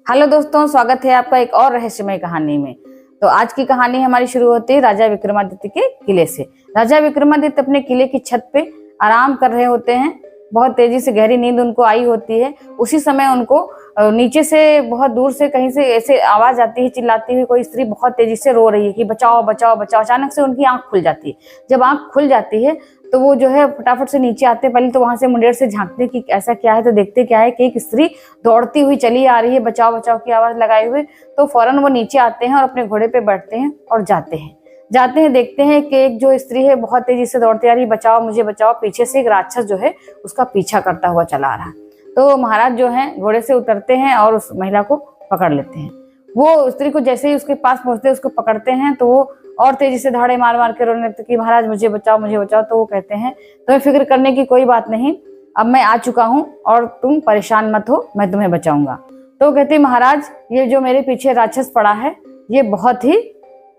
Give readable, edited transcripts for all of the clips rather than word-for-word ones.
Hello दोस्तों, स्वागत है आपका एक और रहस्यमय कहानी में। तो आज की कहानी हमारी शुरू होती है राजा विक्रमादित्य के किले से। राजा विक्रमादित्य अपने किले की छत पे आराम कर रहे होते हैं। बहुत तेजी से गहरी नींद उनको आई होती है। उसी समय उनको नीचे से बहुत दूर से कहीं से ऐसे आवाज आती है, चिल्लाती हुई कोई स्त्री बहुत तेजी से रो रही है कि बचाओ बचाओ बचाओ। अचानक से उनकी आंख खुल जाती है। जब आंख खुल जाती है तो वो जो है फटाफट से नीचे आते, पहले तो वहां से मुंडेर से झांकते कि ऐसा क्या है। तो देखते क्या है कि एक स्त्री दौड़ती हुई चली आ रही है बचाओ बचाओ की आवाज लगाए हुए। तो फौरन वो नीचे आते हैं और अपने घोड़े पे बैठते हैं और जाते हैं देखते हैं कि एक जो स्त्री है बहुत तेजी से दौड़ती आ रही, बचाओ मुझे बचाओ। पीछे से एक राक्षस जो है उसका पीछा करता हुआ चला आ रहा है। तो महाराज जो है घोड़े से उतरते हैं और उस महिला को पकड़ लेते हैं। वो स्त्री को जैसे ही उसके पास पहुंचते हैं उसको पकड़ते हैं तो वो और तेजी से धाड़े मार मार के रोने लगते कि महाराज मुझे बचाओ मुझे बचाओ। तो वो कहते हैं तुम्हें फिक्र करने की कोई बात नहीं, अब मैं आ चुका हूँ और तुम परेशान मत हो, मैं तुम्हें बचाऊंगा। तो वो कहती महाराज ये जो मेरे पीछे राक्षस पड़ा है ये बहुत ही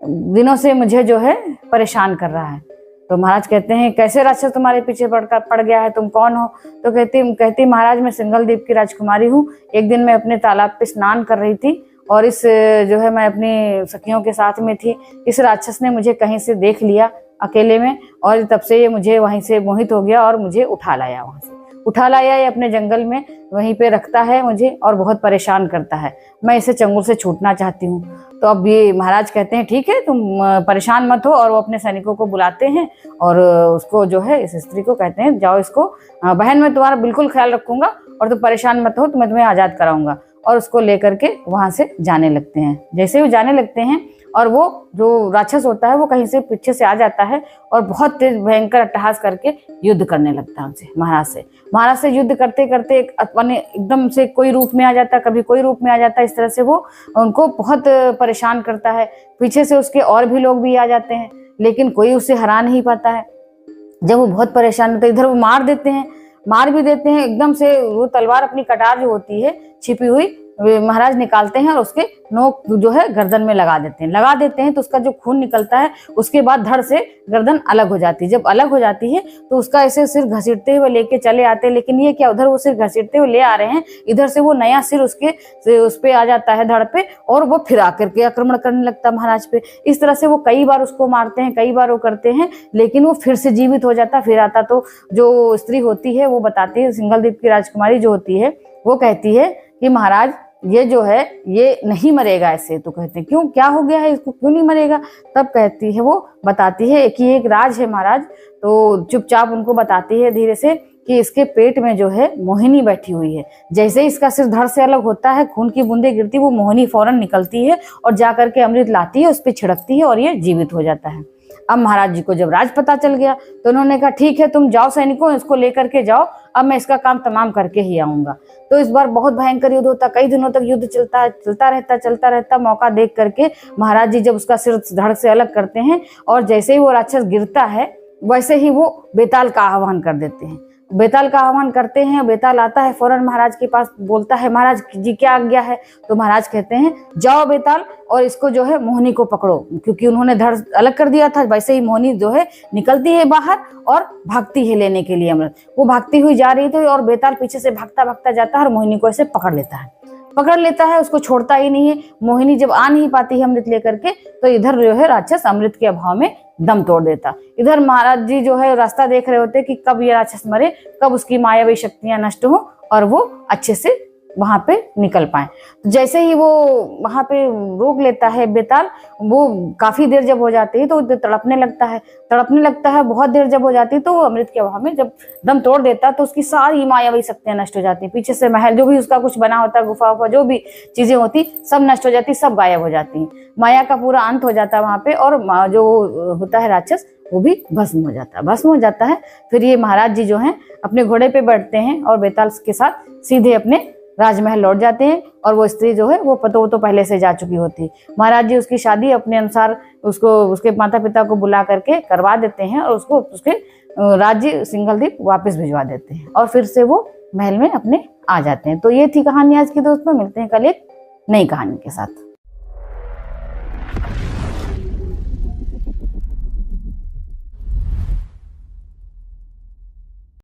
दिनों से मुझे जो है परेशान कर रहा है। तो महाराज कहते हैं कैसे राक्षस तुम्हारे पीछे पड़ गया है, तुम कौन हो? तो कहती महाराज मैं सिंघलदीप की राजकुमारी हूँ। एक दिन मैं अपने तालाब पे स्नान कर रही थी और इस जो है मैं अपनी सखियों के साथ में थी। इस राक्षस ने मुझे कहीं से देख लिया अकेले में और तब से ये मुझे वहीं से मोहित हो गया और मुझे उठा लाया। वहां से उठा लाया, ये अपने जंगल में वहीं पे रखता है मुझे और बहुत परेशान करता है। मैं इसे चंगुल से छूटना चाहती हूँ। तो अब ये महाराज कहते हैं ठीक है तुम परेशान मत हो, और वो अपने सैनिकों को बुलाते हैं और उसको जो है इस स्त्री को कहते हैं जाओ इसको बहन मैं तुम्हारा बिल्कुल ख्याल रखूंगा और तुम परेशान मत हो, तो मैं तुम्हें आजाद कराऊंगा। और उसको लेकर के वहां से जाने लगते हैं। जैसे ही वो जाने लगते हैं और वो जो राक्षस होता है वो कहीं से पीछे से आ जाता है और बहुत तेज भयंकर अट्टहास करके युद्ध करने लगता है उनसे, महाराज से युद्ध करते करते एकदम से कोई रूप में आ जाता है, कभी कोई रूप में आ जाता है। इस तरह से वो उनको बहुत परेशान करता है। पीछे से उसके और भी लोग भी आ जाते हैं लेकिन कोई उसे हरा नहीं पाता है। जब वो बहुत परेशान होते इधर वो मार भी देते हैं एकदम से। वो तलवार अपनी कटार जो होती है छिपी हुई महाराज निकालते हैं और उसके नोक जो है गर्दन में लगा देते हैं तो उसका जो खून निकलता है उसके बाद धड़ से गर्दन अलग हो जाती है। जब अलग हो जाती है तो उसका ऐसे सिर घसीटते हुए लेके चले आते हैं। लेकिन ये क्या, उधर वो सिर घसीटते हुए ले आ रहे हैं, इधर से वो नया सिर उस पे आ जाता है धड़ पे और वो फिर आकर के आक्रमण करने लगता है महाराज पे। इस तरह से वो कई बार उसको मारते हैं, कई बार वो करते हैं, लेकिन वो फिर से जीवित हो जाता फिर आता। तो जो स्त्री होती है वो बताती है, सिंघलदीप की राजकुमारी जो होती है वो कहती है कि महाराज ये जो है ये नहीं मरेगा ऐसे। तो कहते हैं क्यों, क्या हो गया है इसको, क्यों नहीं मरेगा? तब कहती है, वो बताती है कि एक राज है महाराज। तो चुपचाप उनको बताती है धीरे से कि इसके पेट में जो है मोहिनी बैठी हुई है। जैसे ही इसका सिर धड़ से अलग होता है, खून की बूंदें गिरती, वो मोहिनी फौरन निकलती है और जाकर के अमृत लाती है, उस पर छिड़कती है और ये जीवित हो जाता है। अब महाराज जी को जब राज पता चल गया तो उन्होंने कहा ठीक है तुम जाओ सैनिकों, इसको लेकर के जाओ, अब मैं इसका काम तमाम करके ही आऊंगा। तो इस बार बहुत भयंकर युद्ध होता, कई दिनों तक युद्ध चलता रहता। मौका देख करके महाराज जी जब उसका सिर धड़ से अलग करते हैं और जैसे ही वो राक्षस गिरता है वैसे ही वो बेताल का आह्वान कर देते हैं। बेताल का आह्वान करते हैं, बेताल आता है फौरन महाराज के पास, बोलता है महाराज जी क्या आज्ञा है? तो महाराज कहते हैं जाओ बेताल और इसको जो है मोहिनी को पकड़ो, क्योंकि उन्होंने धड़ अलग कर दिया था। वैसे ही मोहिनी जो है निकलती है बाहर और भागती है लेने के लिए अमृत। वो भागती हुई जा रही थी और बेताल पीछे से भागता जाता है और मोहिनी को ऐसे पकड़ लेता है, उसको छोड़ता ही नहीं है। मोहिनी जब आ नहीं पाती है अमृत लेकर के तो इधर जो है राक्षस अमृत के अभाव में दम तोड़ देता। इधर महाराज जी जो है रास्ता देख रहे होते कि कब ये राक्षस मरे, कब उसकी मायावी शक्तियां नष्ट हो और वो अच्छे से वहां पे निकल पाए। तो जैसे ही वो वहां पे रोक लेता है बेताल, वो काफी देर जब हो जाती है तो तड़पने लगता है। बहुत देर जब हो जाती है तो अमृत के अभाव में जब दम तोड़ देता है तो उसकी सारी मायावी शक्तियां नष्ट हो जाती है। पीछे से महल जो भी उसका कुछ बना होता है, गुफा उफा जो भी चीजें होती सब नष्ट हो जाती, सब गायब हो जाती है। माया का पूरा अंत हो जाता है वहां पे और जो होता है राक्षस वो भी भस्म हो जाता है। फिर ये महाराज जी जो हैं अपने घोड़े पे बैठते हैं और बेताल के साथ सीधे अपने राजमहल लौट जाते हैं। और वो स्त्री जो है वो तो पहले से जा चुकी होती है। महाराज जी उसकी शादी अपने अनुसार उसको उसके माता पिता को बुला करके करवा देते हैं और उसको उसके राज्य सिंघलदीप वापस भिजवा देते हैं और फिर से वो महल में अपने आ जाते हैं। तो ये थी कहानी आज की दोस्तों, मिलते हैं कल एक नई कहानी के साथ।